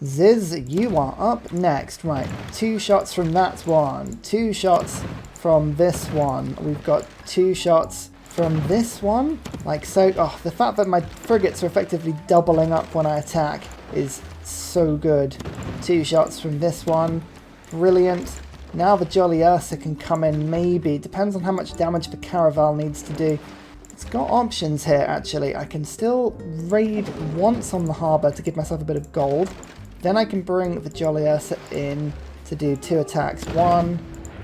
Ziz, you are up next. Right, 2 shots from that one. 2 shots from this one. We've got 2 shots from this one. Like so. Oh, the fact that my frigates are effectively doubling up when I attack is so good. 2 shots from this one. Brilliant. Now the Jolly Ursa can come in, maybe. Depends on how much damage the Caravel needs to do. It's got options here, actually. I can still raid once on the harbour to give myself a bit of gold. Then I can bring the Jolly Ursa in to do 2 attacks. 1,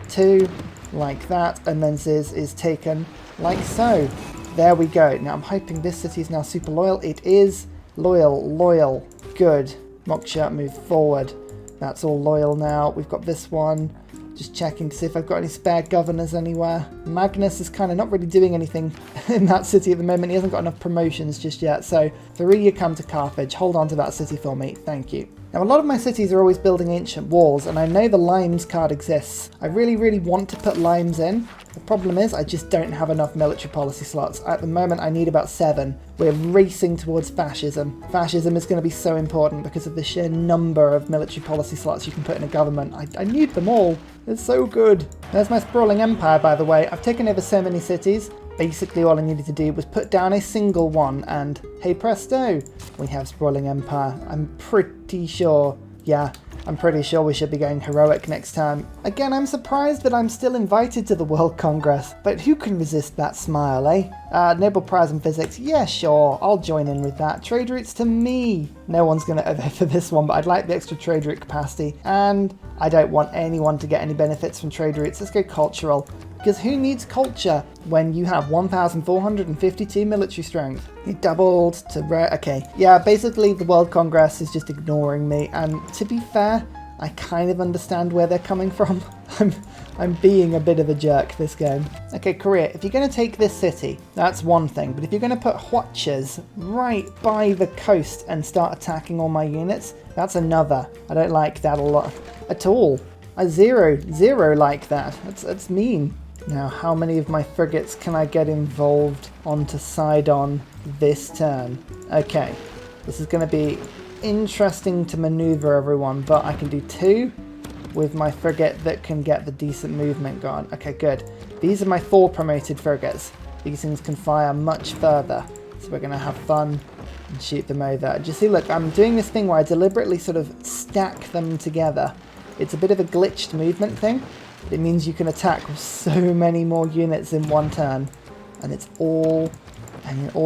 2, like that. And then Ziz is taken like so. There we go. Now I'm hoping this city is now super loyal. It is loyal. Good. Moksha, move forward. That's all loyal now. We've got this one. Just checking to see if I've got any spare governors anywhere. Magnus is kind of not really doing anything in that city at the moment. He hasn't got enough promotions just yet. So, you come to Carthage. Hold on to that city for me. Thank you. Now, a lot of my cities are always building ancient walls, and I know the Limes card exists. I really want to put Limes in. The problem is I just don't have enough military policy slots. At the moment, I need about 7. We're racing towards fascism. Fascism is going to be so important because of the sheer number of military policy slots you can put in a government. I need them all. It's so good. There's my sprawling empire, by the way. I've taken over so many cities. Basically, all I needed to do was put down a single one, and hey presto, we have sprawling empire. I'm pretty sure we should be going heroic next time. Again, I'm surprised that I'm still invited to the World Congress, but who can resist that smile, eh? Nobel Prize in Physics, yeah, sure, I'll join in with that. Trade routes to me. No one's going to vote for this one, but I'd like the extra trade route capacity, and I don't want anyone to get any benefits from trade routes. Let's go cultural. Because who needs culture when you have 1,452 military strength? You doubled to rare. Okay, yeah, basically the World Congress is just ignoring me. And to be fair, I kind of understand where they're coming from. I'm being a bit of a jerk this game. Okay, Korea, if you're going to take this city, that's one thing. But if you're going to put Hwachas right by the coast and start attacking all my units, that's another. I don't like that a lot at all. I zero like that. That's mean. Now, how many of my frigates can I get involved onto Sidon this turn? Okay, this is going to be interesting to maneuver, everyone, but I can do 2 with my frigate that can get the decent movement going. Okay, good. These are my 4 promoted frigates. These things can fire much further, so we're going to have fun and shoot them over. Do you see, look, I'm doing this thing where I deliberately sort of stack them together. It's a bit of a glitched movement thing. It means you can attack with so many more units in one turn. And it's all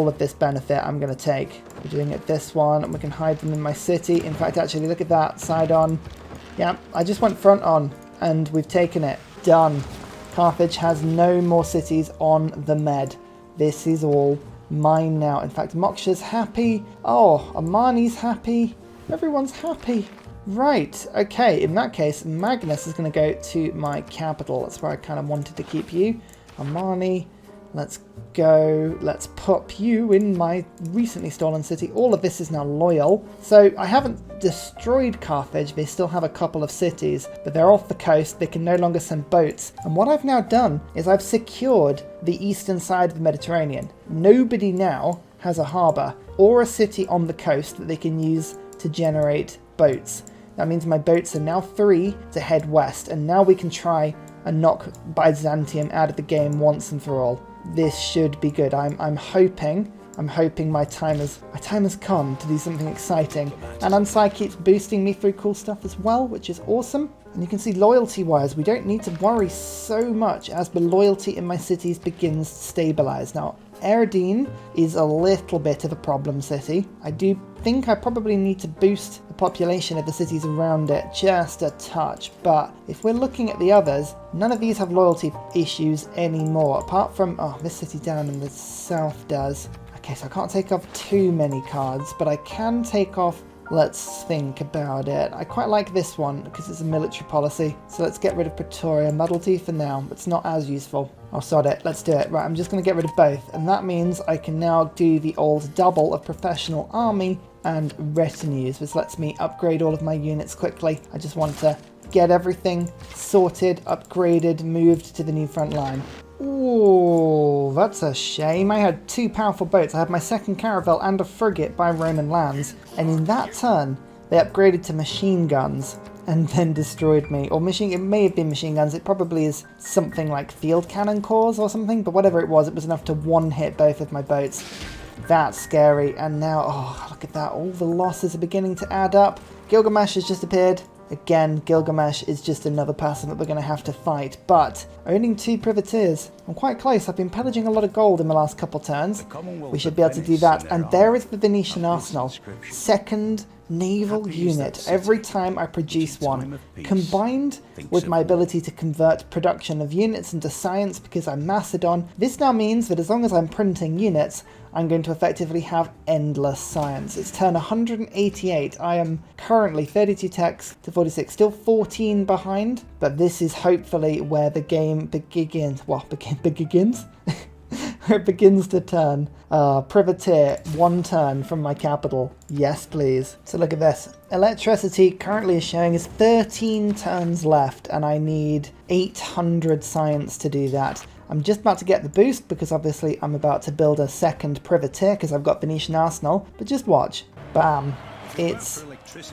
of this benefit I'm going to take. We're doing it this one, and we can hide them in my city. In fact, actually, look at that. Side on. Yeah, I just went front on, and we've taken it. Done. Carthage has no more cities on the Med. This is all mine now. In fact, Moksha's happy. Oh, Amani's happy. Everyone's happy. Right, okay, in that case, Magnus is going to go to my capital. That's where I kind of wanted to keep you. Amani, let's go. Let's pop you in my recently stolen city. All of this is now loyal. So I haven't destroyed Carthage. They still have a couple of cities, but they're off the coast. They can no longer send boats. And what I've now done is I've secured the eastern side of the Mediterranean. Nobody now has a harbour or a city on the coast that they can use to generate boats. That means my boats are now 3 to head west, and now we can try and knock Byzantium out of the game once and for all. This should be good. I'm hoping my time has come to do something exciting. And Unsai keeps boosting me through cool stuff as well, which is awesome. And you can see loyalty-wise, we don't need to worry so much as the loyalty in my cities begins to stabilise. Now, Erdene is a little bit of a problem city. I do think I probably need to boost the population of the cities around it just a touch, but if we're looking at the others, none of these have loyalty issues anymore, apart from, this city down in the south does. Okay, so I can't take off too many cards, but I can take off. Let's think about it. I quite like this one because it's a military policy. So let's get rid of Pretoria. Muddlety for now. It's not as useful. Oh, sod it. Let's do it. Right, I'm just going to get rid of both. And that means I can now do the old double of professional army and retinues, which lets me upgrade all of my units quickly. I just want to get everything sorted, upgraded, moved to the new front line. Ooh, that's a shame. I had 2 powerful boats. I had my second caravel and a frigate by Roman lands, and in that turn, they upgraded to machine guns and then destroyed me. Or it may have been machine guns, it probably is something like field cannon cores or something, but whatever it was enough to one-hit both of my boats. That's scary, and now, oh, look at that, all the losses are beginning to add up. Gilgamesh has just appeared. Again, Gilgamesh is just another person that we're going to have to fight, but owning 2 privateers, I'm quite close. I've been pillaging a lot of gold in the last couple turns. We should be able to do that, and there is the Venetian arsenal. Second naval unit every time I produce one, combined with my ability to convert production of units into science because I'm Macedon. This now means that as long as I'm printing units, I'm going to effectively have endless science. It's turn 188. I am currently 32 techs to 46, still 14 behind, but this is hopefully where the game begins. Well, begins? It begins to turn. Privateer, 1 turn from my capital. Yes, please. So look at this. Electricity currently is showing is 13 turns left, and I need 800 science to do that. I'm just about to get the boost because obviously I'm about to build a second privateer because I've got Venetian arsenal. But just watch. Bam. It's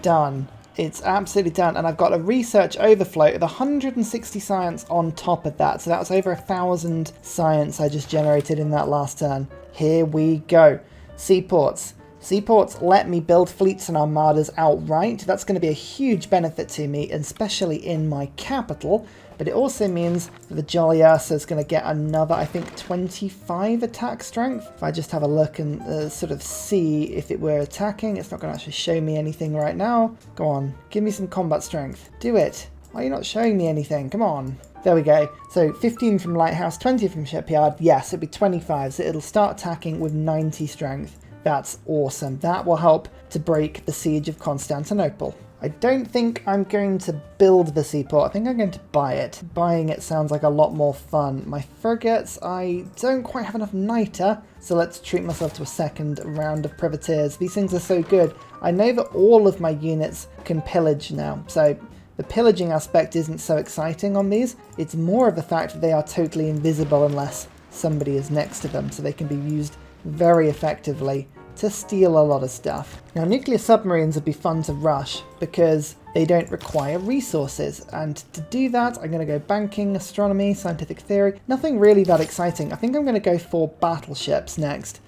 done. It's absolutely done, and I've got a research overflow of 160 science on top of that. So that was over 1,000 science I just generated in that last turn. Here we go. Seaports. Seaports let me build fleets and armadas outright. That's going to be a huge benefit to me, especially in my capital. But it also means that the Jolly Ursa is going to get another, I think, 25 attack strength. If I just have a look and sort of see if it were attacking, it's not going to actually show me anything right now. Go on, give me some combat strength. Do it. Why are you not showing me anything? Come on. There we go. So 15 from Lighthouse, 20 from Shipyard. Yes, it'll be 25, so it'll start attacking with 90 strength. That's awesome. That will help to break the siege of Constantinople. I don't think I'm going to build the seaport. I think I'm going to buy it. Buying it sounds like a lot more fun. My frigates, I don't quite have enough niter, so let's treat myself to a second round of privateers. These things are so good. I know that all of my units can pillage now, so the pillaging aspect isn't so exciting on these. It's more of the fact that they are totally invisible unless somebody is next to them, so they can be used very effectively to steal a lot of stuff. Now, nuclear submarines would be fun to rush because they don't require resources, and to do that I'm going to go banking, astronomy, scientific theory. Nothing really that exciting. I think I'm going to go for battleships next.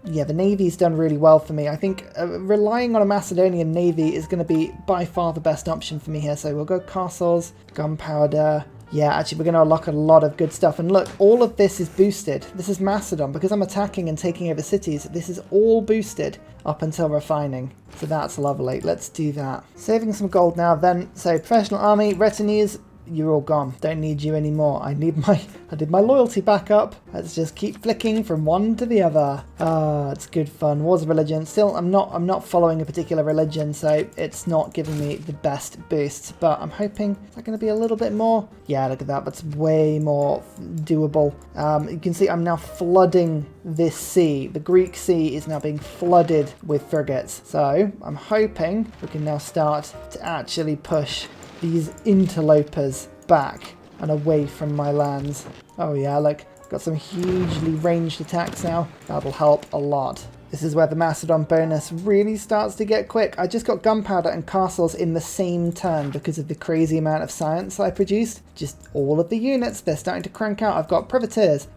Yeah, the Navy's done really well for me. I think relying on a Macedonian Navy is going to be by far the best option for me here, so we'll go castles, gunpowder. Yeah, actually, we're going to unlock a lot of good stuff. And look, all of this is boosted. This is Macedon. Because I'm attacking and taking over cities, this is all boosted up until refining. So that's lovely. Let's do that. Saving some gold now then. So professional army, retinues, you're all gone. Don't need you anymore. I did my loyalty back up. Let's just keep flicking from one to the other. It's good fun. Wars of religion. Still, I'm not following a particular religion, so it's not giving me the best boosts. But I'm hoping it's going to be a little bit more. Yeah, look at that. That's way more doable. You can see I'm now flooding this sea. The Greek Sea is now being flooded with frigates. So I'm hoping we can now start to actually push these interlopers back and away from my lands. Oh yeah, look, got some hugely ranged attacks now. That'll help a lot. This is where the Macedon bonus really starts to get quick. I just got gunpowder and castles in the same turn because of the crazy amount of science I produced. Just all of the units, they're starting to crank out. I've got privateers,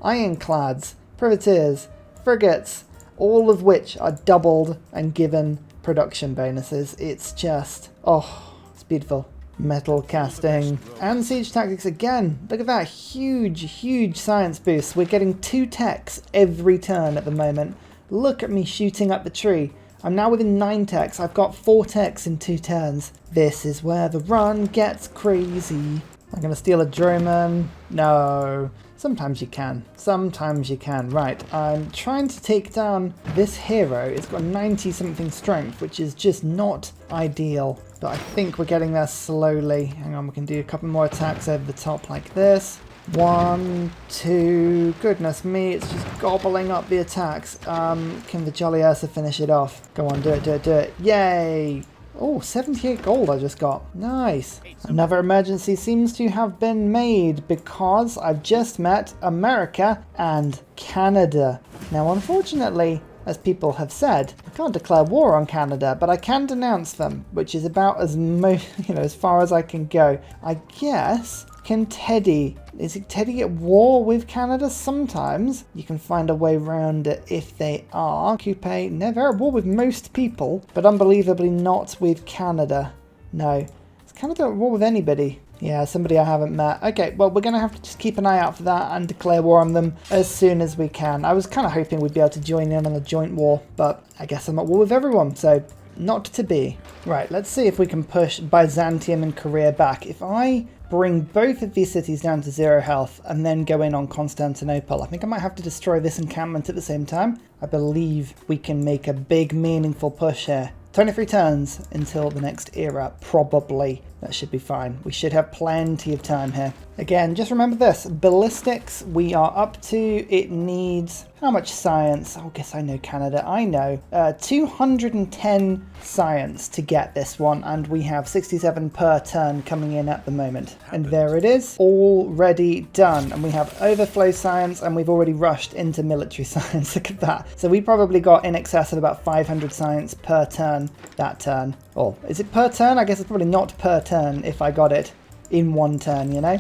ironclads, privateers, frigates, all of which are doubled and given production bonuses. It's just, oh, beautiful. Metal casting and siege tactics again. Look at that huge science boost. We're getting 2 techs every turn at the moment. Look at me shooting up the tree. I'm now within 9 techs. I've got 4 techs in 2 turns. This is where the run gets crazy. I'm gonna steal a droneman. No. Sometimes you can. Sometimes you can. Right, I'm trying to take down this hero. It's got 90-something strength, which is just not ideal. But I think we're getting there slowly. Hang on, we can do a couple more attacks over the top like this. 1, 2, goodness me, it's just gobbling up the attacks. Can the Jolly Ursa finish it off? Go on, do it. Yay! Oh, 78 gold I just got. Nice. Another emergency seems to have been made because I've just met America and Canada. Now, unfortunately, as people have said, I can't declare war on Canada, but I can denounce them, which is about as as far as I can go. I guess, can Teddy, is it Teddy at war with Canada? Sometimes you can find a way around it if they are. Coupe, no, they're at war with most people, but unbelievably not with Canada. No, is Canada at war with anybody? Yeah, somebody I haven't met. Okay, well, we're going to have to just keep an eye out for that and declare war on them as soon as we can. I was kind of hoping we'd be able to join in on a joint war, but I guess I'm at war with everyone, so not to be. Right, let's see if we can push Byzantium and Korea back. If I bring both of these cities down to 0 health and then go in on Constantinople, I think I might have to destroy this encampment at the same time. I believe we can make a big, meaningful push here. 23 turns until the next era, probably. That should be fine. We should have plenty of time here. Again, just remember this. Ballistics, we are up to, it needs, how much science? Oh, I guess I know Canada. I know. 210 science to get this one, and we have 67 per turn coming in at the moment. And there it is, already done. And we have overflow science, and we've already rushed into military science. Look at that. So we probably got in excess of about 500 science per turn that turn. Or is it per turn? I guess it's probably not per turn if I got it in one turn, you know?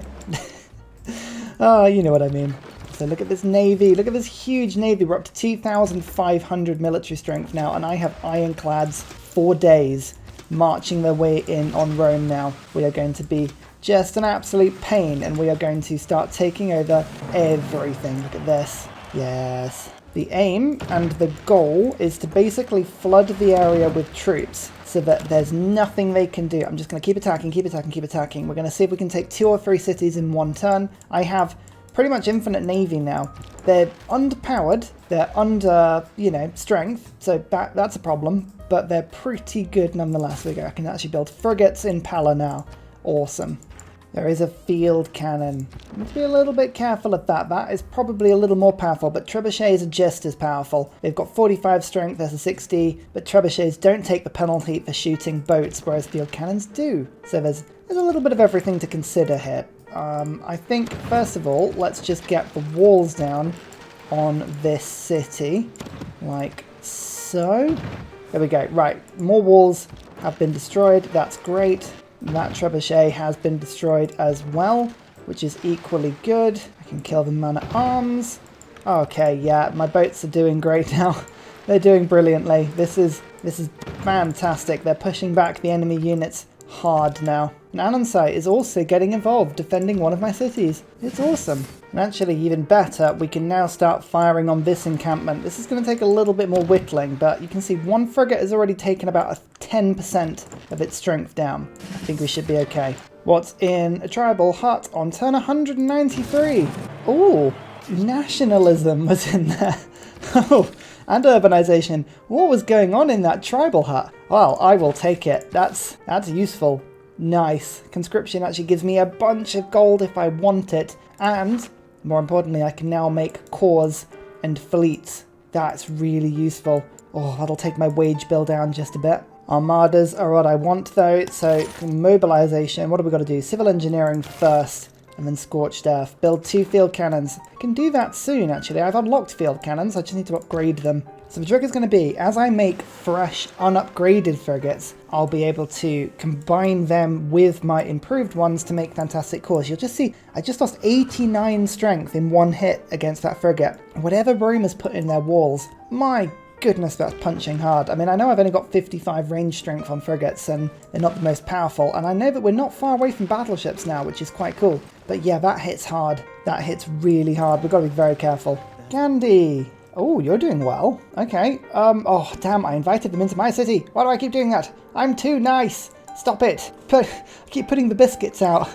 Oh, you know what I mean. So look at this navy. Look at this huge navy. We're up to 2,500 military strength now, and I have ironclads for days marching their way in on Rome now. We are going to be just an absolute pain, and we are going to start taking over everything. Look at this. Yes. The aim and the goal is to basically flood the area with troops so that there's nothing they can do. I'm just going to keep attacking, keep attacking, keep attacking. We're going to see if we can take 2 or 3 cities in one turn. I have pretty much infinite navy now. They're underpowered, they're under, strength, so that's a problem, but they're pretty good nonetheless. There we go. I can actually build frigates in Pala now. Awesome. There is a field cannon. I need to be a little bit careful of that. That is probably a little more powerful, but trebuchets are just as powerful. They've got 45 strength, there's a 60, but trebuchets don't take the penalty for shooting boats, whereas field cannons do. So there's a little bit of everything to consider here. I think, first of all, let's just get the walls down on this city, like so. There we go. Right, more walls have been destroyed. That's great. That trebuchet has been destroyed as well, which is equally good. I can kill the man-at-arms. Okay, yeah, my boats are doing great now. They're doing brilliantly. This is fantastic. They're pushing back the enemy units hard now. And Anonsite is also getting involved, defending one of my cities. It's awesome. And actually, even better, we can now start firing on this encampment. This is going to take a little bit more whittling, but you can see one frigate has already taken about 10% of its strength down. I think we should be okay. What's in a tribal hut on turn 193? Ooh, nationalism was in there. Oh, and urbanization. What was going on in that tribal hut? Well, I will take it. That's useful. Nice. Conscription actually gives me a bunch of gold if I want it. And, more importantly, I can now make corps and fleets. That's really useful. Oh, that'll take my wage bill down just a bit. Armadas are what I want, though. So, mobilization. What have we got to do? Civil engineering first. And then Scorched Earth. Build 2 field cannons. I can do that soon, actually. I've unlocked field cannons. I just need to upgrade them. So the trick is going to be, as I make fresh, unupgraded frigates, I'll be able to combine them with my improved ones to make fantastic cores. You'll just see, I just lost 89 strength in one hit against that frigate. Whatever Rome has put in their walls, my goodness, that's punching hard. I mean, I know I've only got 55 range strength on frigates, and they're not the most powerful, and I know that we're not far away from battleships now, which is quite cool. But yeah, that hits hard. That hits really hard. We've got to be very careful. Gandhi! Oh, you're doing well. Okay. Oh, damn, I invited them into my city. Why do I keep doing that? I'm too nice. Stop it. I keep putting the biscuits out.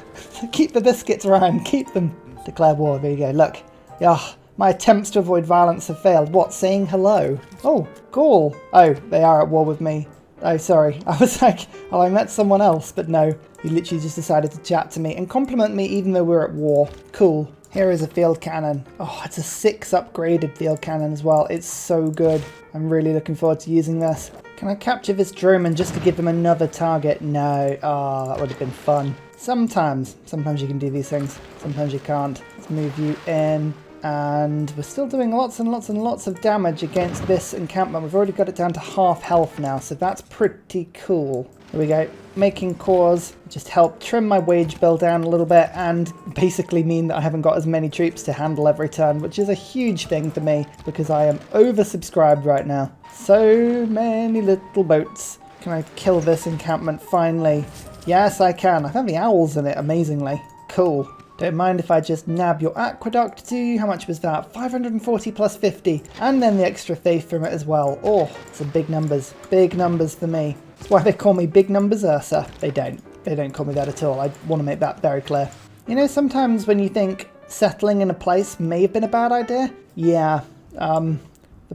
Keep the biscuits around. Keep them. Declare war. There you go. Look. Yeah. My attempts to avoid violence have failed. What? Saying hello? Oh, Gaul. Oh, they are at war with me. Oh, sorry. I was like, oh, I met someone else. But no, he literally just decided to chat to me and compliment me even though we're at war. Cool. Here is a field cannon. Oh, it's a 6 upgraded field cannon as well. It's so good. I'm really looking forward to using this. Can I capture this drone just to give them another target? No. Oh, that would have been fun. Sometimes you can do these things. Sometimes you can't. Let's move you in. And we're still doing lots and lots and lots of damage against this encampment. We've already got it down to half health now, so that's pretty cool. Here we go. Making cores just help trim my wage bill down a little bit and basically mean that I haven't got as many troops to handle every turn, which is a huge thing for me because I am oversubscribed right now. So many little boats. Can I kill this encampment finally? Yes, I can. I found the owls in it, amazingly. Cool. Don't mind if I just nab your aqueduct too. How much was that? 540 plus 50. And then the extra faith from it as well. Oh, some big numbers. Big numbers for me. That's why they call me Big Numbers Ursa. They don't. They don't call me that at all. I want to make that very clear. You know, sometimes when you think settling in a place may have been a bad idea. Yeah. The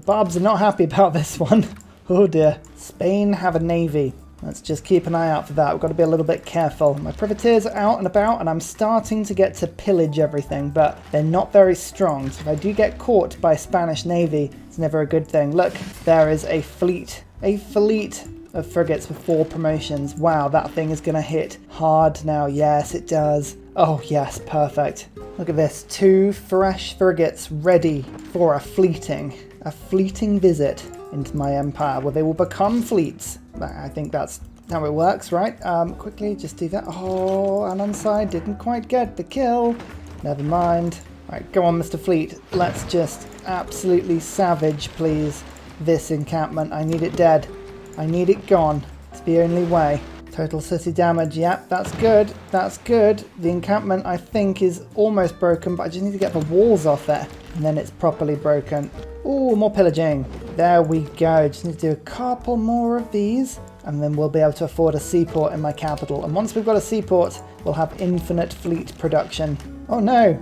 Barbs are not happy about this one. Oh dear. Spain have a navy. Let's just keep an eye out for that. We've got to be a little bit careful. My privateers are out and about, and I'm starting to get to pillage everything, but they're not very strong. So if I do get caught by a Spanish navy, it's never a good thing. Look, there is a fleet. A fleet of frigates with 4 promotions. Wow, that thing is going to hit hard now. Yes, it does. Oh, yes, perfect. Look at this. 2 fresh frigates ready for a fleeting visit into my empire, where they will become fleets. I think that's how it works, right? Quickly, just do that. Oh, and Onside didn't quite get the kill. Never mind. Right, go on, Mr. Fleet. Let's just absolutely savage, please, this encampment. I need it dead. I need it gone. It's the only way. Total city damage. Yep, that's good. That's good. The encampment, I think, is almost broken, but I just need to get the walls off it, and then it's properly broken. Ooh, more pillaging. There we go. Just need to do a couple more of these, and then we'll be able to afford a seaport in my capital. And once we've got a seaport, we'll have infinite fleet production. Oh no!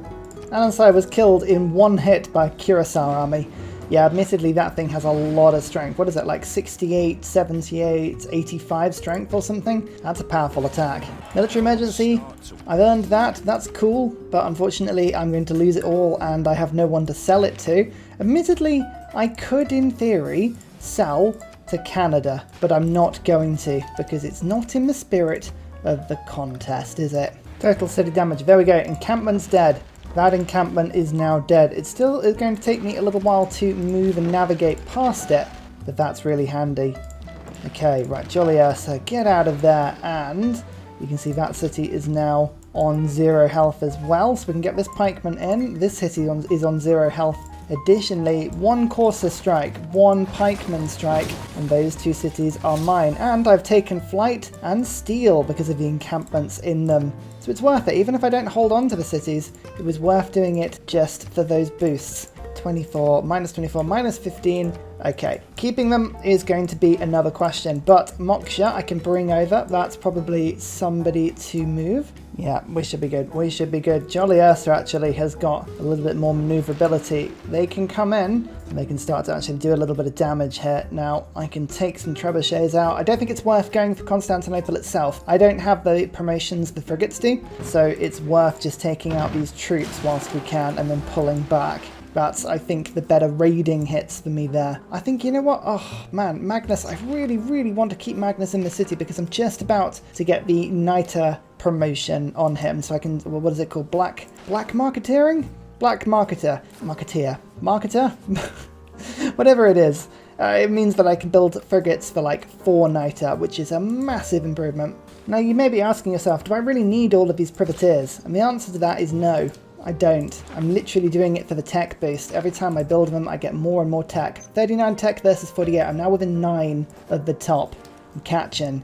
Anansai was killed in 1 hit by Curacao army. Yeah, admittedly, that thing has a lot of strength. What is it, like 68, 78, 85 strength or something? That's a powerful attack. Military emergency. I've earned that. That's cool. But unfortunately, I'm going to lose it all, and I have no one to sell it to. Admittedly, I could, in theory, sell to Canada, but I'm not going to, because it's not in the spirit of the contest, is it? Total city damage. There we go. Encampment's dead. That encampment is now dead. It still is going to take me a little while to move and navigate past it, but that's really handy. Okay, right, Jolly Ursa, get out of there, and you can see that city is now on 0 health as well, so we can get this pikeman in. This city is on 0 health. Additionally, 1 courser strike, 1 pikeman strike, and those 2 cities are mine. And I've taken flight and steel because of the encampments in them. So it's worth it. Even if I don't hold on to the cities, it was worth doing it just for those boosts. 24, minus 15. Okay, keeping them is going to be another question, but Moksha I can bring over. That's probably somebody to move. Yeah, we should be good. We should be good. Jolly Ursa actually has got a little bit more maneuverability. They can come in and they can start to actually do a little bit of damage here. Now, I can take some trebuchets out. I don't think it's worth going for Constantinople itself. I don't have the promotions the frigates do, so it's worth just taking out these troops whilst we can and then pulling back. That's, I think, the better raiding hits for me there. I think, you know what? Oh, man, Magnus, I really, really want to keep Magnus in the city because I'm just about to get the Niter promotion on him. So I can, well, what is it called? Black marketeering? Black marketer. Marketer? Whatever it is. It means that I can build frigates for like 4 Niter, which is a massive improvement. Now, you may be asking yourself, do I really need all of these privateers? And the answer to that is no. I don't. I'm literally doing it for the tech boost. Every time I build them, I get more and more tech. 39 tech versus 48. I'm now within 9 of the top. I'm catching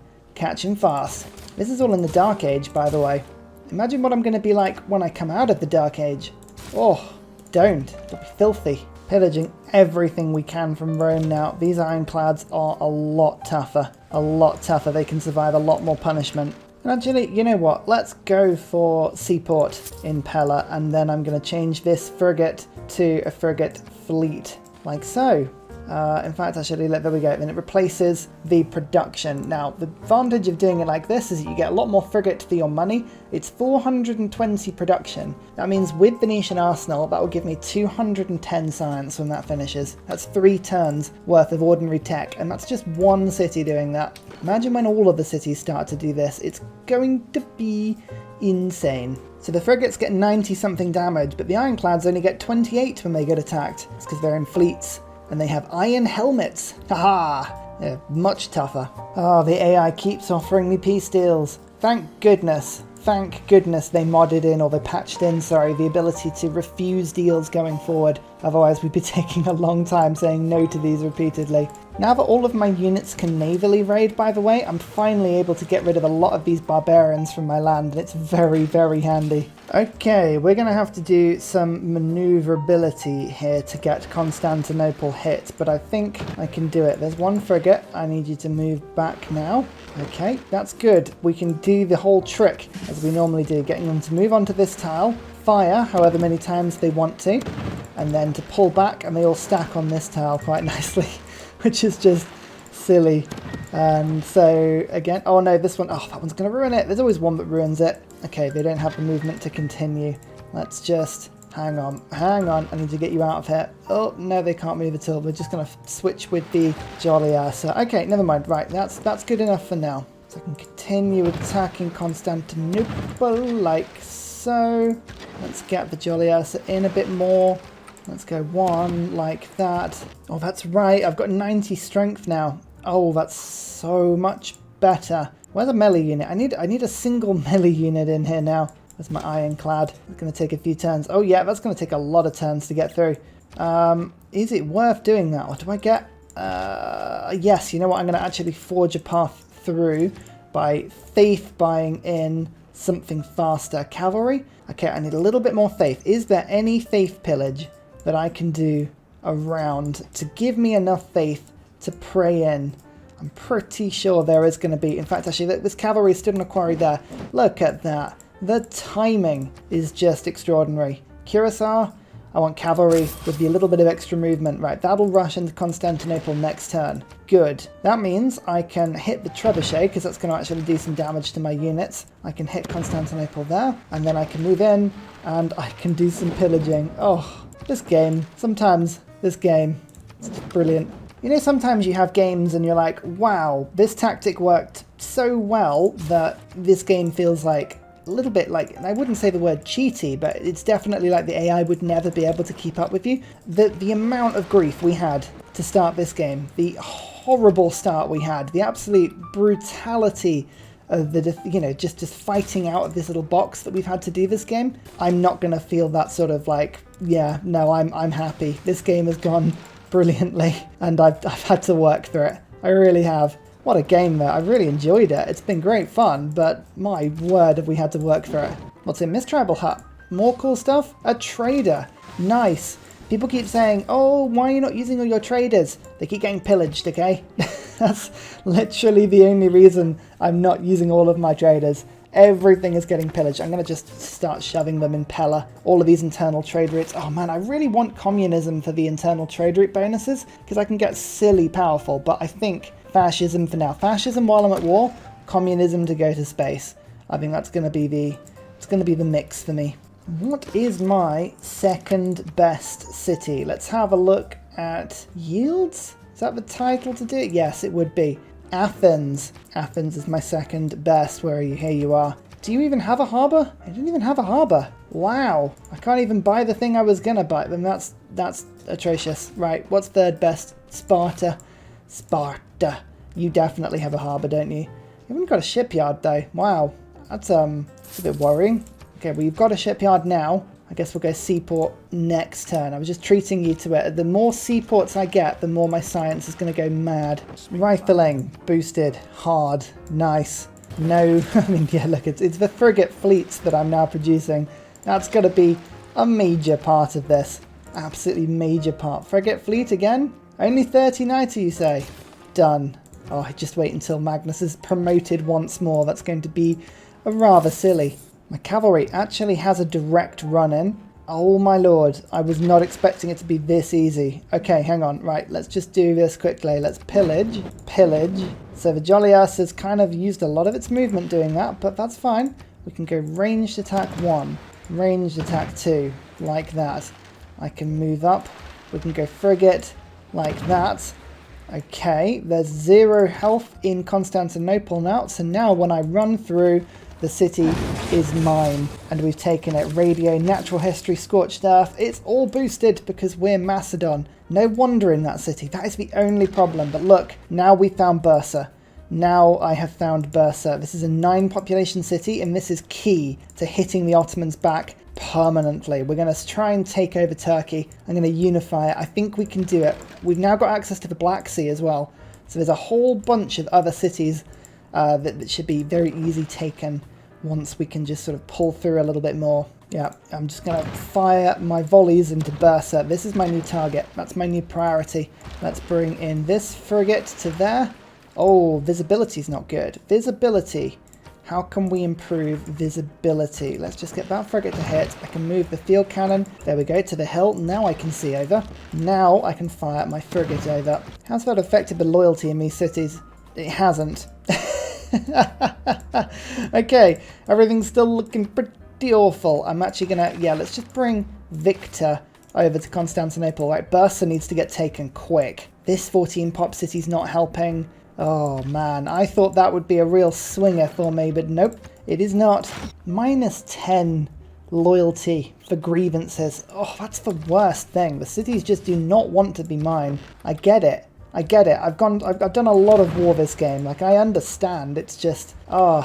fast. This is all in the Dark Age, by the way. Imagine what I'm going to be like when I come out of the Dark Age. Oh, don't. It'll be filthy. Pillaging everything we can from Rome now. These ironclads are a lot tougher. A lot tougher. They can survive a lot more punishment. And actually, you know what? Let's go for Seaport in Pella, and then I'm going to change this frigate to a frigate fleet, like so. In fact, actually, there we go. Then it replaces the production. Now, the advantage of doing it like this is that you get a lot more frigate for your money. It's 420 production. That means with Venetian Arsenal, that will give me 210 science when that finishes. That's 3 turns worth of ordinary tech, and that's just 1 city doing that. Imagine when all of the cities start to do this. It's going to be insane. So the frigates get 90-something damage, but the ironclads only get 28 when they get attacked. It's because they're in fleets, and they have iron helmets. Haha! Yeah, much tougher. Oh, the AI keeps offering me peace deals. Thank goodness. Thank goodness they modded in, or they patched in, sorry, the ability to refuse deals going forward. Otherwise, we'd be taking a long time saying no to these repeatedly. Now that all of my units can navally raid, by the way, I'm finally able to get rid of a lot of these barbarians from my land, and it's very, very handy. Okay, we're going to have to do some maneuverability here to get Constantinople hit, but I think I can do it. There's one frigate. I need you to move back now. Okay, that's good. We can do the whole trick as we normally do, getting them to move onto this tile, fire however many times they want to, and then to pull back, and they all stack on this tile quite nicely, which is just silly. And so again, oh no, this one, oh, that one's going to ruin it. There's always one that ruins it. Okay, they don't have the movement to continue. Let's just hang on. I need to get you out of here. Oh no, they can't move at all. We're just going to switch with the Jolly Ursa. Okay, never mind. Right, that's good enough for now. So I can continue attacking Constantinople like so. Let's get the Jolly Ursa in a bit more. Let's go one like that. Oh, that's right. I've got 90 strength now. Oh, that's so much better. Where's a melee unit? I need a single melee unit in here now. Where's my ironclad? It's going to take a few turns. Oh yeah, that's going to take a lot of turns to get through. Is it worth doing that? Or do I get... yes, you know what? I'm going to actually forge a path through by faith buying in something faster. Cavalry? Okay, I need a little bit more faith. Is there any faith pillage that I can do around to give me enough faith to pray in? I'm pretty sure there is going to be. In fact, actually, this cavalry stood in a quarry there. Look at that. The timing is just extraordinary. Curacao, I want cavalry with a little bit of extra movement. Right, that'll rush into Constantinople next turn. Good. That means I can hit the trebuchet, because that's going to actually do some damage to my units. I can hit Constantinople there, and then I can move in, and I can do some pillaging. Oh, this game. Sometimes this game. It's just brilliant. You know, sometimes you have games and you're like, wow, this tactic worked so well that this game feels like a little bit like, and I wouldn't say the word cheaty, but it's definitely like the AI would never be able to keep up with you. The amount of grief we had to start this game, the horrible start we had, the absolute brutality of the, you know, just fighting out of this little box that we've had to do this game. I'm not going to feel that sort of like, yeah, no, I'm happy. This game has gone brilliantly, and I've had to work through it. I really have. What a game though. I really enjoyed it. It's been great fun, but my word have we had to work through it. What's in this tribal hut? More cool stuff? A trader. Nice. People keep saying, oh, why are you not using all your traders? They keep getting pillaged, okay? That's literally the only reason I'm not using all of my traders. Everything is getting pillaged. I'm going to just start shoving them in Pella. All of these internal trade routes. Oh man, I really want communism for the internal trade route bonuses, because I can get silly powerful, but I think fascism for now. Fascism while I'm at war, communism to go to space. I think that's going to be the mix for me. What is my second best city? Let's have a look at yields. Is that the title to do it? Yes, it would be. Athens. Athens is my second best. Where are you? Here you are. Do you even have a harbour? I didn't even have a harbour. Wow. I can't even buy the thing I was going to buy. Then that's atrocious. Right, what's third best? Sparta. Sparta. You definitely have a harbour, don't you? You haven't got a shipyard though. Wow. That's a bit worrying. Okay, well you've got a shipyard now. I guess we'll go seaport next turn. I was just treating you to it. The more seaports I get, the more my science is going to go mad. Rifling. Boosted. Hard. Nice. No, I mean, yeah, look, it's the frigate fleets that I'm now producing. That's got to be a major part of this. Absolutely major part. Frigate fleet again? Only 30 knights, you say? Done. Oh, just wait until Magnus is promoted once more. That's going to be rather silly. My cavalry actually has a direct run-in. Oh my lord, I was not expecting it to be this easy. Okay, hang on. Right, let's just do this quickly. Let's pillage. Pillage. So the Jolly Ass has kind of used a lot of its movement doing that, but that's fine. We can go ranged attack 1, ranged attack 2, like that. I can move up. We can go frigate, like that. Okay, there's 0 health in Constantinople now, so now when I run through, The city is mine, and we've taken it. Radio, natural history, scorched earth. It's all boosted because we're Macedon. No wonder in that city. That is the only problem. But look, now we found Bursa. Now I have found Bursa. This is a 9 population city, and this is key to hitting the Ottomans back permanently. We're going to try and take over Turkey. I'm going to unify it. I think we can do it. We've now got access to the Black Sea as well. So there's a whole bunch of other cities that should be very easy taken once we can just sort of pull through a little bit more. Yeah, I'm just going to fire my volleys into Bursa. This is my new target. That's my new priority. Let's bring in this frigate to there. Oh, visibility's not good. Visibility. How can we improve visibility? Let's just get that frigate to hit. I can move the field cannon. There we go, to the hill. Now I can see over. Now I can fire my frigate over. How's that affected the loyalty in these cities? It hasn't. Okay, everything's still looking pretty awful. I'm actually going to... Yeah, let's just bring Victor over to Constantinople. Right, Bursa needs to get taken quick. This 14 pop city's not helping. Oh man, I thought that would be a real swinger for me, but nope, it is not. -10 loyalty for grievances. Oh, that's the worst thing. The cities just do not want to be mine. I get it. I get it. I've done a lot of war this game. Like, I understand. It's just,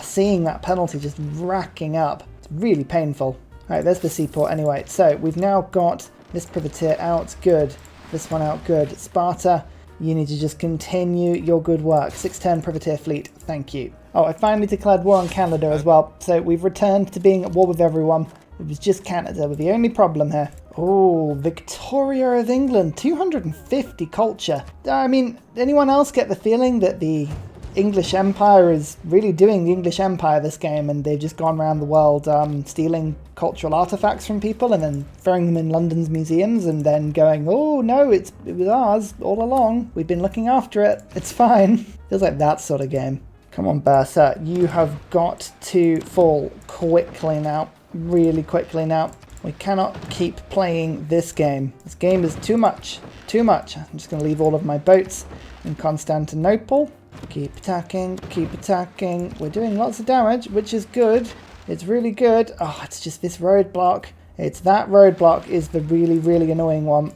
seeing that penalty just racking up. It's really painful. Alright, there's the seaport anyway. So, we've now got this privateer out. Good. This one out. Good. Sparta, you need to just continue your good work. 610 privateer fleet. Thank you. Oh, I finally declared war on Canada as well. So, we've returned to being at war with everyone. It was just Canada with the only problem here. Oh, Victoria of England, 250 culture. I mean, anyone else get the feeling that the English Empire is really doing the English Empire this game, and they've just gone around the world stealing cultural artifacts from people and then throwing them in London's museums and then going, oh no, it was ours all along. We've been looking after it. It's fine. Feels like that sort of game. Come on, Bursa, you have got to fall quickly now. Really quickly now. We cannot keep playing this game. This game is too much. Too much. I'm just going to leave all of my boats in Constantinople. Keep attacking. Keep attacking. We're doing lots of damage, which is good. It's really good. Oh, it's just this roadblock. It's that roadblock is the really, really annoying one.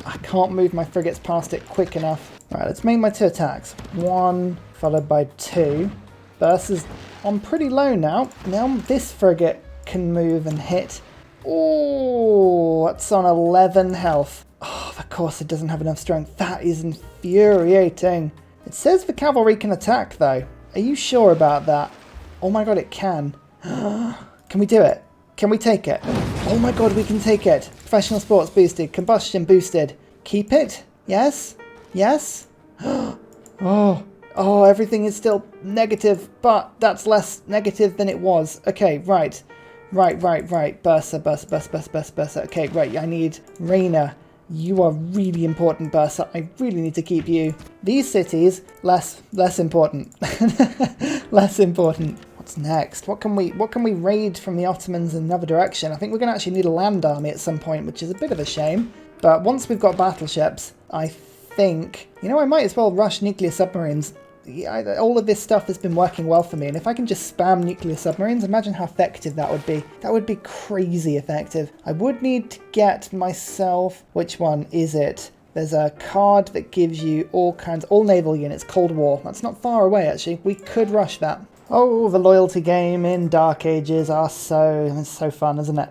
I can't move my frigates past it quick enough. Right, let's make my 2 attacks. 1 followed by 2. Bursa's on pretty low now. Now this frigate can move and hit. Oh, that's on 11 health. Oh, of course it doesn't have enough strength. That is infuriating. It says the cavalry can attack, though. Are you sure about that? Oh my god, it can. Can we do it? Can we take it? Oh my god, we can take it. Professional sports boosted. Combustion boosted. Keep it? Yes? Yes? Oh, everything is still negative, but that's less negative than it was. Okay, right. Right. Bursa. Okay, right, I need Reina. You are really important, Bursa. I really need to keep you. These cities, less important. Less important. What's next? What can we raid from the Ottomans in another direction? I think we're going to actually need a land army at some point, which is a bit of a shame. But once we've got battleships, I think... You know, I might as well rush nuclear submarines. All of this stuff has been working well for me, and if I can just spam nuclear submarines, imagine how effective that would be. That would be crazy effective. I would need to get myself... Which one is it? There's a card that gives you all naval units, Cold War. That's not far away, actually. We could rush that. Oh, the loyalty game in Dark Ages are it's so fun, isn't it?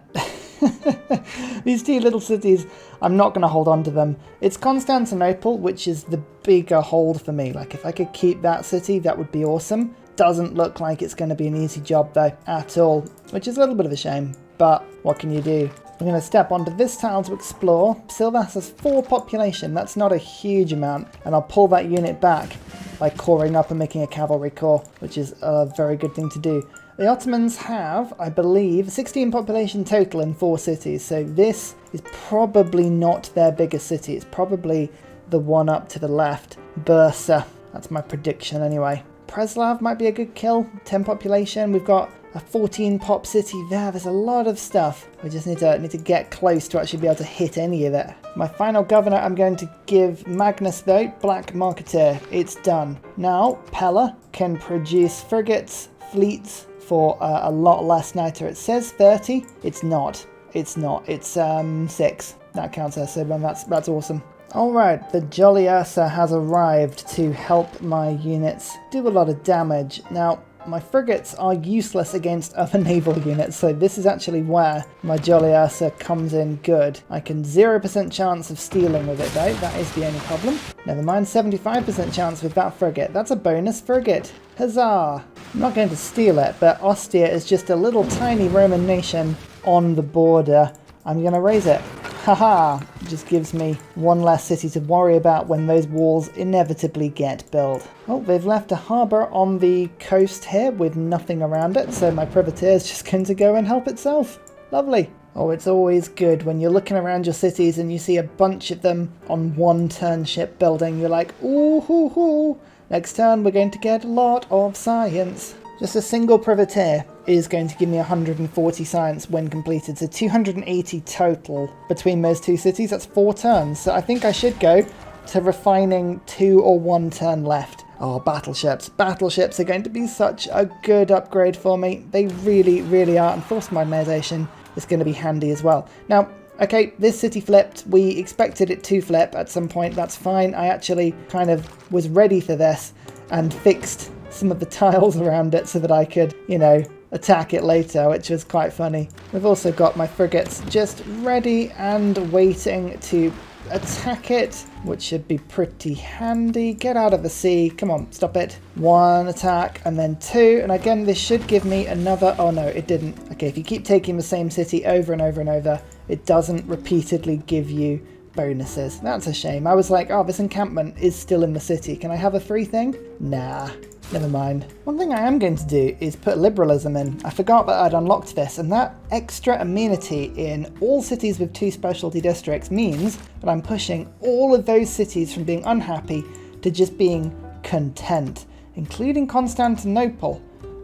These 2 little cities, I'm not going to hold on to them. It's Constantinople, which is the bigger hold for me. Like, if I could keep that city, that would be awesome. Doesn't look like it's going to be an easy job, though, at all, which is a little bit of a shame. But what can you do? I'm going to step onto this tile to explore. Civs has 4 population. That's not a huge amount. And I'll pull that unit back by coring up and making a cavalry corps, which is a very good thing to do. The Ottomans have, I believe, 16 population total in 4 cities, so this is probably not their biggest city. It's probably the one up to the left, Bursa. That's my prediction anyway. Preslav might be a good kill, 10 population. We've got a 14 pop city there. There's a lot of stuff. We just need to get close to actually be able to hit any of it. My final governor I'm going to give Magnus, though, Black Marketeer. It's done. Now, Pella can produce frigates, fleets, for a lot less niter. It says 30. It's not. It's not. It's 6. That counts as Sib, and that's awesome. Alright, the Jolly Ursa has arrived to help my units do a lot of damage. Now, my frigates are useless against other naval units, so this is actually where my Jolly Ursa comes in good. I can 0% chance of stealing with it though, that is the only problem. Never mind, 75% chance with that frigate. That's a bonus frigate. Huzzah! I'm not going to steal it, but Ostia is just a little tiny Roman nation on the border. I'm going to raise it. Haha! Just gives me one less city to worry about when those walls inevitably get built. Oh, they've left a harbour on the coast here with nothing around it, so my privateer is just going to go and help itself. Lovely. Oh, it's always good when you're looking around your cities and you see a bunch of them on one turn shipbuilding. You're like, ooh, hoo, hoo. Next turn we're going to get a lot of science. Just a single privateer is going to give me 140 science when completed, so 280 total between those two cities. That's 4 turns, so I think I should go to refining 2 or 1 turn left. Oh, battleships. Battleships are going to be such a good upgrade for me. They really, really are, and force modernization is going to be handy as well. Now, okay, this city flipped. We expected it to flip at some point. That's fine. I actually kind of was ready for this and fixed some of the tiles around it so that I could, you know, attack it later, which was quite funny. We've also got my frigates just ready and waiting to attack it, which should be pretty handy. Get out of the sea. Come on, stop it. 1 attack and then 2. And again, this should give me another... Oh no, it didn't. Okay, if you keep taking the same city over and over and over, it doesn't repeatedly give you bonuses. That's a shame. I was like, oh, this encampment is still in the city. Can I have a free thing? Nah. Never mind. One thing I am going to do is put liberalism in. I forgot that I'd unlocked this, and that extra amenity in all cities with 2 specialty districts means that I'm pushing all of those cities from being unhappy to just being content, including Constantinople,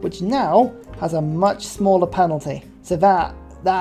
which now has a much smaller penalty. So that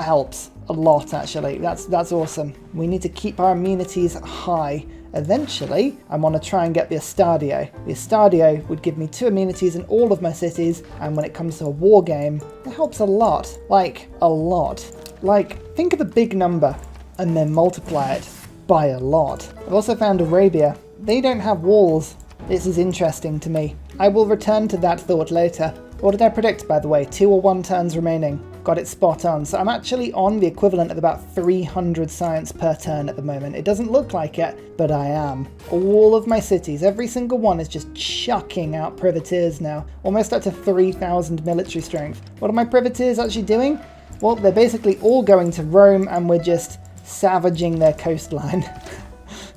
helps a lot, actually. That's awesome. We need to keep our amenities high. Eventually, I want to try and get the Estadio. The Estadio would give me 2 amenities in all of my cities, and when it comes to a war game, it helps a lot. Like, a lot. Like, think of a big number, and then multiply it by a lot. I've also found Arabia. They don't have walls. This is interesting to me. I will return to that thought later. What did I predict, by the way? 2 or 1 turns remaining. Got it spot on. So I'm actually on the equivalent of about 300 science per turn at the moment. It doesn't look like it, but I am. All of my cities, every single one is just chucking out privateers now. Almost up to 3,000 military strength. What are my privateers actually doing? Well, they're basically all going to Rome, and we're just savaging their coastline.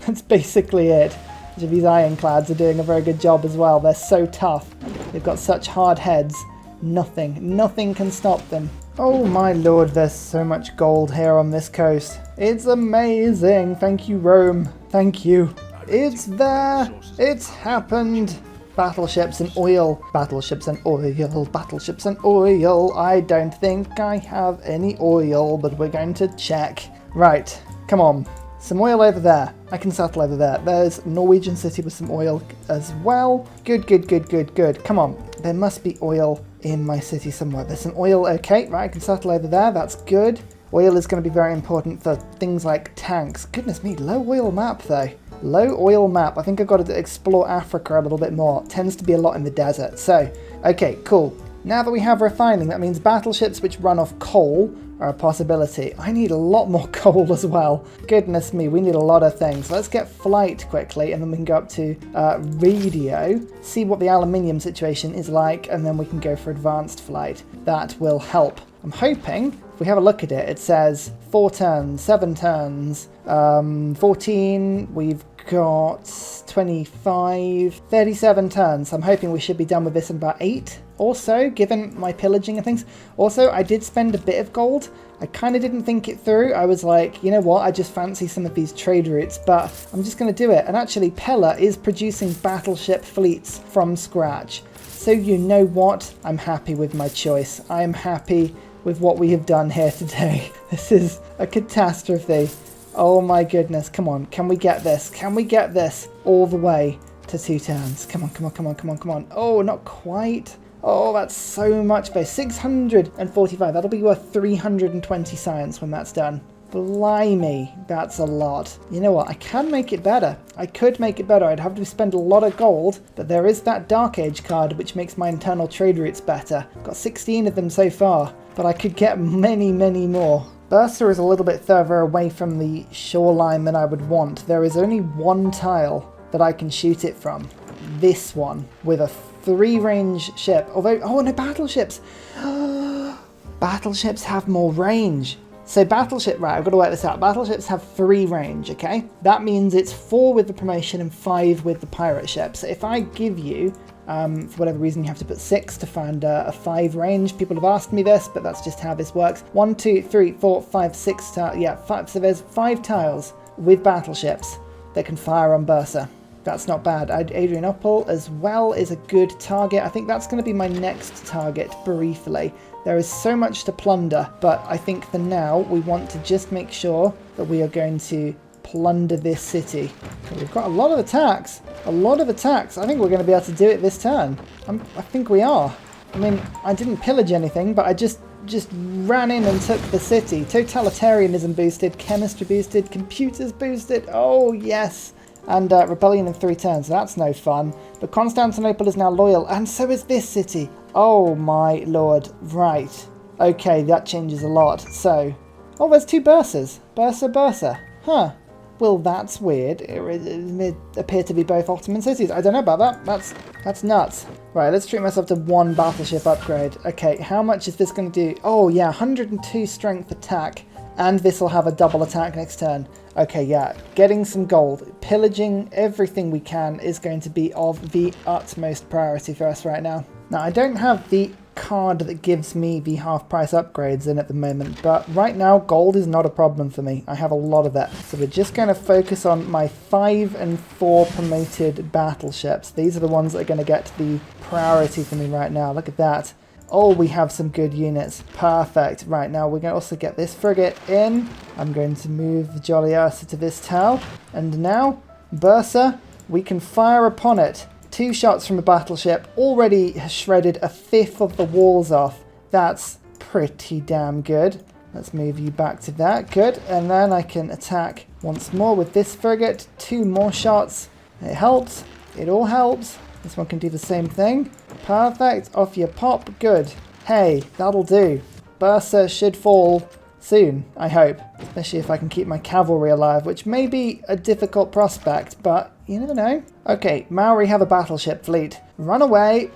That's basically it. These ironclads are doing a very good job as well. They're so tough. They've got such hard heads. Nothing can stop them. Oh my lord, there's so much gold here on this coast. It's amazing. Thank you, Rome. Thank you. It's there. It's happened. Battleships and oil. Battleships and oil. Battleships and oil. I don't think I have any oil, but we're going to check. Right, come on. Some oil over there. I can settle over there. There's a Norwegian city with some oil as well. Good. Come on. There must be oil in my city somewhere. There's some oil. Okay, right, I can settle over there. That's good. Oil is going to be very important for things like tanks. Goodness me, low oil map though. Low oil map. I think I've got to explore Africa a little bit more. It tends to be a lot in the desert. So, okay, cool. Now that we have refining, that means battleships which run off coal are a possibility. I need a lot more coal as well. Goodness me, we need a lot of things. Let's get flight quickly, and then we can go up to radio, see what the aluminium situation is like, and then we can go for advanced flight. That will help. I'm hoping, if we have a look at it, it says 4 turns, 7 turns, 14, we've got 25, 37 turns. I'm hoping we should be done with this in about 8 or so, given my pillaging and things. Also, I did spend a bit of gold. I kind of didn't think it through. I was like, you know what, I just fancy some of these trade routes, but I'm just going to do it. And actually, Pella is producing battleship fleets from scratch. So you know what? I'm happy with my choice. I am happy with what we have done here today. This is a catastrophe. Oh my goodness, come on, can we get this? Can we get this all the way to 2 turns? Come on. Oh, not quite. Oh, that's so much base. 645. That'll be worth 320 science when that's done. Blimey, that's a lot. You know what? I can make it better. I could make it better. I'd have to spend a lot of gold, but there is that Dark Age card, which makes my internal trade routes better. Got 16 of them so far, but I could get many, many more. Ursa is a little bit further away from the shoreline than I would want. There is only one tile that I can shoot it from. This one, with a 3-range ship. Although, oh no, battleships! Battleships have more range. So battleship, right, I've got to work this out. Battleships have 3 range, okay? That means it's 4 with the promotion and 5 with the pirate ship. So if I give you, for whatever reason, you have to put 6 to find a 5 range. People have asked me this, but that's just how this works. 1, 2, 3, 4, 5, 6 tiles. Yeah, 5. So there's 5 tiles with battleships that can fire on Bursa. That's not bad. Adrianople as well is a good target. I think that's going to be my next target briefly. There is so much to plunder, but I think for now we want to just make sure that we are going to plunder this city. So we've got a lot of attacks. A lot of attacks. I think we're going to be able to do it this turn. I think we are. I mean, I didn't pillage anything, but I just ran in and took the city. Totalitarianism boosted, chemistry boosted, computers boosted. Oh, yes. And rebellion in 3 turns. That's no fun. But Constantinople is now loyal, and so is this city. Oh my lord. Right. Okay, that changes a lot. So, oh, there's 2 Bursas. Bursa. Huh. Well, that's weird. It appear to be both Ottoman cities. I don't know about that. That's nuts. Right, let's treat myself to 1 battleship upgrade. Okay, how much is this going to do? Oh, yeah, 102 strength attack. And this will have a double attack next turn. Okay, yeah, getting some gold, pillaging everything we can is going to be of the utmost priority for us right now. Now, I don't have the card that gives me the half price upgrades in at the moment, but right now gold is not a problem for me. I have a lot of that. So we're just going to focus on my 5 and 4 promoted battleships. These are the ones that are going to get the priority for me right now. Look at that. Oh, we have some good units. Perfect. Right, now we're going to also get this frigate in. I'm going to move the Jolly Ursa to this tile. And now, Bursa, we can fire upon it. 2 shots from a battleship already has shredded 1/5 of the walls off. That's pretty damn good. Let's move you back to that. Good. And then I can attack once more with this frigate. 2 more shots. It helps. It all helps. This one can do the same thing. Perfect. Off you pop. Good. Hey, that'll do. Bursa should fall soon, I hope. Especially if I can keep my cavalry alive, which may be a difficult prospect, but you never know. Okay, Maori have a battleship fleet. Run away.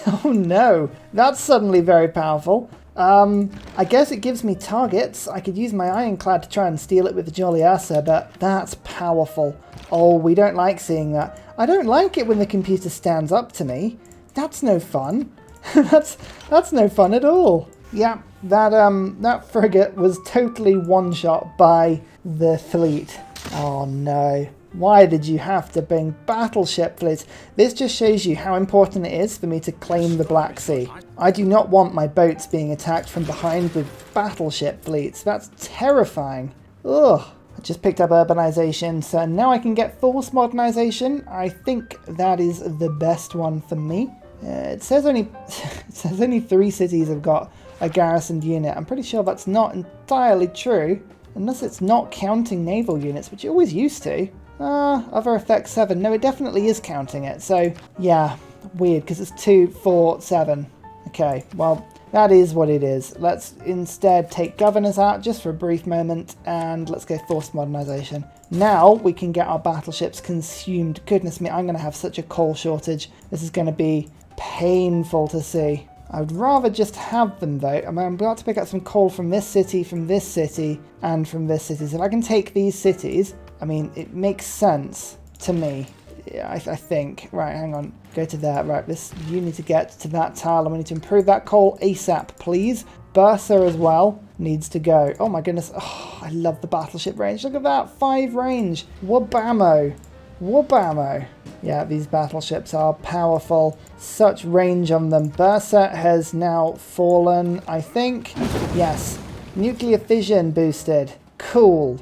Oh no, that's suddenly very powerful. I guess it gives me targets. I could use my ironclad to try and steal it with the Jolly Ursa, but that's powerful. Oh, we don't like seeing that. I don't like it when the computer stands up to me. That's no fun. that's no fun at all. Yeah, that frigate was totally one-shot by the fleet. Oh no. Why did you have to bring battleship fleets? This just shows you how important it is for me to claim the Black Sea. I do not want my boats being attacked from behind with battleship fleets. That's terrifying. Ugh. I just picked up urbanization, so now I can get force modernization. I think that is the best one for me. It says only 3 cities have got a garrisoned unit. I'm pretty sure that's not entirely true, unless it's not counting naval units, which it always used to. Other effects 7. No, it definitely is counting it. So, yeah, weird, because it's 2, 4, 7. Okay, well, that is what it is. Let's instead take governors out just for a brief moment, and let's go forced modernization. Now we can get our battleships consumed. Goodness me, I'm going to have such a coal shortage. This is going to be painful to see. I would rather just have them though. I'm about to pick up some coal from this city, and from this city. So if I can take these cities, I mean, it makes sense to me. Yeah, I think. Right, hang on. Go to there. Right, you need to get to that tile, and we need to improve that coal ASAP, please. Bursa as well needs to go. Oh my goodness. Oh, I love the battleship range. Look at that. 5 range. Wabamo. Wabamo. Yeah, these battleships are powerful. Such range on them. Bursa has now fallen, I think. Yes. Nuclear fission boosted. Cool.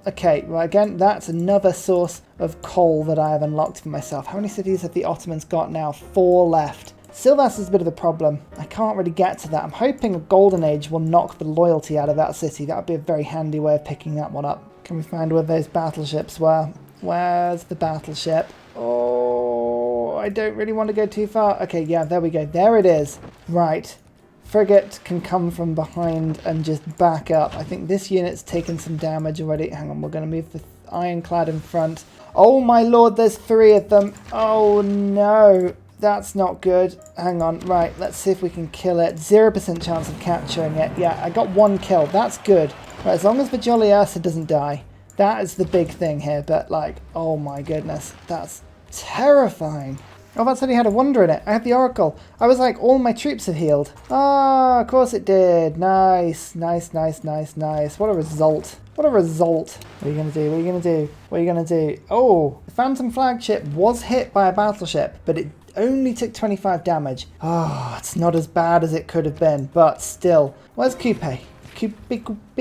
Okay, well again, that's another source of coal that I have unlocked for myself. How many cities have the Ottomans got now? 4 left. Civs is a bit of a problem. I can't really get to that. I'm hoping a Golden Age will knock the loyalty out of that city. That would be a very handy way of picking that one up. Can we find where those battleships were? Where's the battleship? Oh, I don't really want to go too far. Okay, yeah, there we go. There it is. Right. Frigate can come from behind and just back up. I think this unit's taken some damage already. Hang on, we're going to move the ironclad in front. Oh my lord, there's 3 of them. Oh no, that's not good. Hang on, right, let's see if we can kill it. 0% chance of capturing it. Yeah, I got 1 kill. That's good. Right, as long as the Jolly Ursa doesn't die. That is the big thing here, but like, oh my goodness, that's terrifying. Oh, that's only had a wonder in it. I had the Oracle. I was like, all my troops have healed. Ah, of course it did. Nice, nice, nice, nice, nice. What a result. What a result. What are you going to do? What are you going to do? What are you going to do? Oh, the Phantom flagship was hit by a battleship, but it only took 25 damage. Ah, it's not as bad as it could have been, but still. Where's Coupe? Coupe,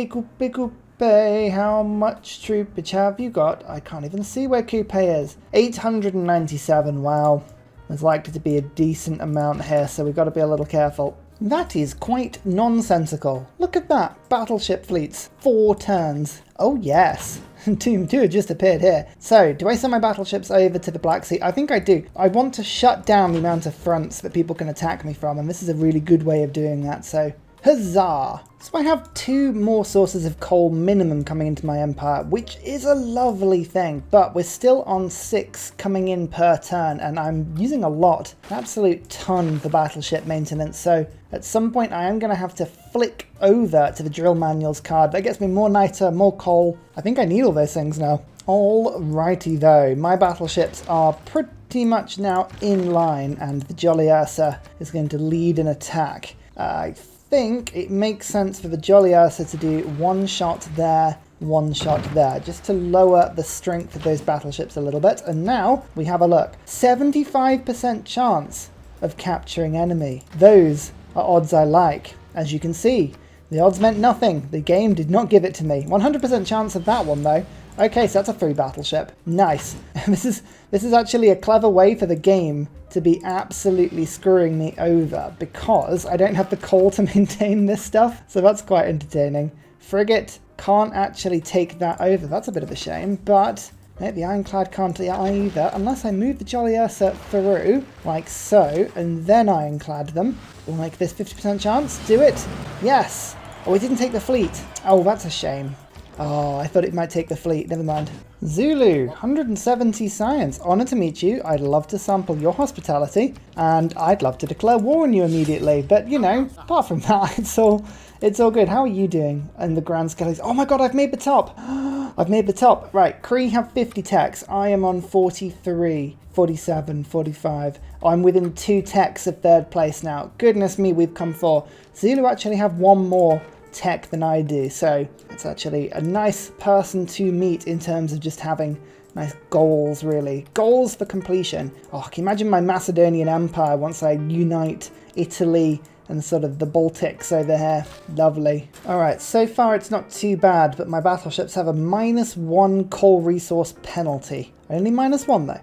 how much troopage have you got? I can't even see where Coupe is. 897, wow. There's likely to be a decent amount here, so we've got to be a little careful. That is quite nonsensical. Look at that. Battleship fleets. 4 turns. Oh, yes. two have just appeared here. So, do I send my battleships over to the Black Sea? I think I do. I want to shut down the amount of fronts that people can attack me from, and this is a really good way of doing that, so huzzah! So I have 2 more sources of coal minimum coming into my empire, which is a lovely thing, but we're still on 6 coming in per turn, and I'm using a lot, an absolute ton for battleship maintenance, so at some point I am going to have to flick over to the drill manuals card. That gets me more niter, more coal. I think I need all those things now. Alrighty though, my battleships are pretty much now in line, and the Jolly Ursa is going to lead an attack. I think it makes sense for the Jolly Ursa to do 1 shot there, 1 shot there, just to lower the strength of those battleships a little bit. And now we have a look. 75% chance of capturing enemy. Those are odds I like. As you can see, the odds meant nothing. The game did not give it to me. 100% chance of that one though. Okay, so that's a free battleship. Nice. This is actually a clever way for the game to be absolutely screwing me over because I don't have the coal to maintain this stuff. So that's quite entertaining. Frigate can't actually take that over. That's a bit of a shame, but the ironclad can't either unless I move the Jolly Ursa through like so and then ironclad them. Like this, 50% chance. Do it. Yes. Oh, it didn't take the fleet. Oh, that's a shame. Oh, I thought it might take the fleet. Never mind. Zulu, 170 science. Honoured to meet you. I'd love to sample your hospitality, and I'd love to declare war on you immediately. But, you know, apart from that, it's all good. How are you doing in the grand scale? Oh my god, I've made the top. I've made the top. Right, Cree have 50 techs. I am on 43, 47, 45. I'm within 2 techs of 3rd place now. Goodness me, we've come 4. Zulu actually have 1 more tech than I do, so it's actually a nice person to meet in terms of just having nice goals, really. Goals for completion. Oh, can you imagine my Macedonian Empire once I unite Italy and sort of the Baltics over here? Lovely. Alright, so far it's not too bad, but my battleships have a -1 coal resource penalty. Only -1 though.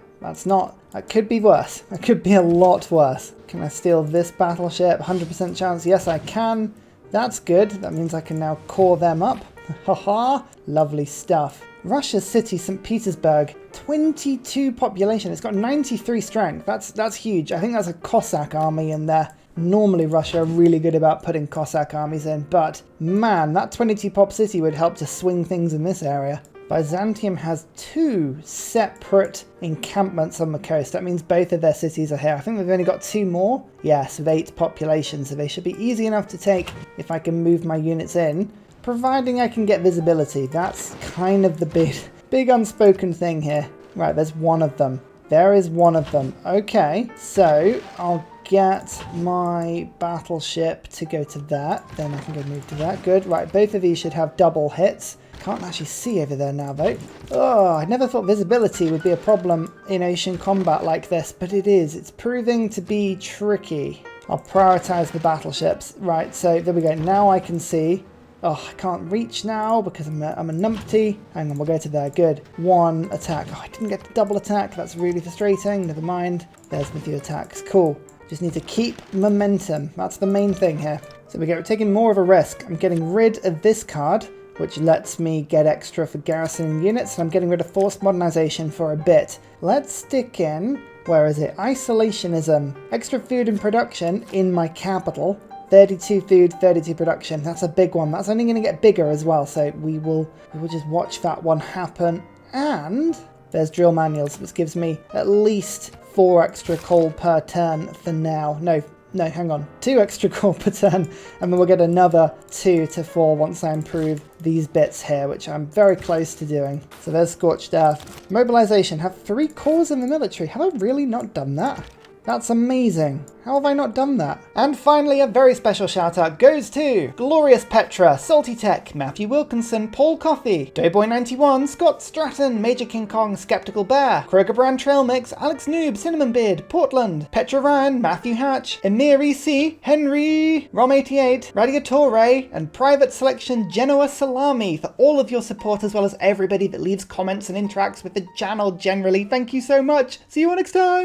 That could be worse. That could be a lot worse. Can I steal this battleship? 100% chance. Yes, I can. That's good. That means I can now core them up. Haha, lovely stuff. Russia's city, St. Petersburg, 22 population. It's got 93 strength. That's huge. I think that's a Cossack army in there. Normally Russia are really good about putting Cossack armies in, but man, that 22 pop city would help to swing things in this area. Byzantium has 2 separate encampments on the coast. That means both of their cities are here. I think they've only got 2 more. Yes, with 8 population, so they should be easy enough to take if I can move my units in, providing I can get visibility. That's kind of the big unspoken thing here. Right, there's 1 of them. There is 1 of them. Okay, so I'll get my battleship to go to that. Then I can go move to that. Good. Right, both of these should have double hits. Can't actually see over there now though. Oh, I never thought visibility would be a problem in ocean combat like this, but it is. It's proving to be tricky. I'll prioritize the battleships. Right, so there we go. Now I can see. Oh, I can't reach now because I'm a numpty. Hang on, we'll go to there. Good. 1 attack. Oh, I didn't get the double attack. That's really frustrating. Never mind. There's my few attacks. Cool. Just need to keep momentum. That's the main thing here. So we're taking more of a risk. I'm getting rid of this card, which lets me get extra for garrisoning units, and I'm getting rid of forced modernization for a bit. Let's stick in, where is it? Isolationism. Extra food and production in my capital. 32 food, 32 production. That's a big one. That's only going to get bigger as well, so we will just watch that one happen. And there's drill manuals, which gives me at least 4 extra coal per turn for now. No, hang on. 2 extra coal per turn, and then we'll get another 2 to 4 once I improve these bits here, which I'm very close to doing. So there's Scorched Earth. Mobilization. Have 3 corps in the military. Have I really not done that? That's amazing. How have I not done that? And finally, a very special shout out goes to Glorious Petra, Salty Tech, Matthew Wilkinson, Paul Coffey, Doughboy91, Scott Stratton, Major King Kong, Skeptical Bear, Kroger Brand Trail Mix, Alex Noob, Cinnamon Beard, Portland, Petra Ryan, Matthew Hatch, Emir EC, Henry, Rom88, Radiatore, and Private Selection Genoa Salami for all of your support, as well as everybody that leaves comments and interacts with the channel generally. Thank you so much. See you all next time.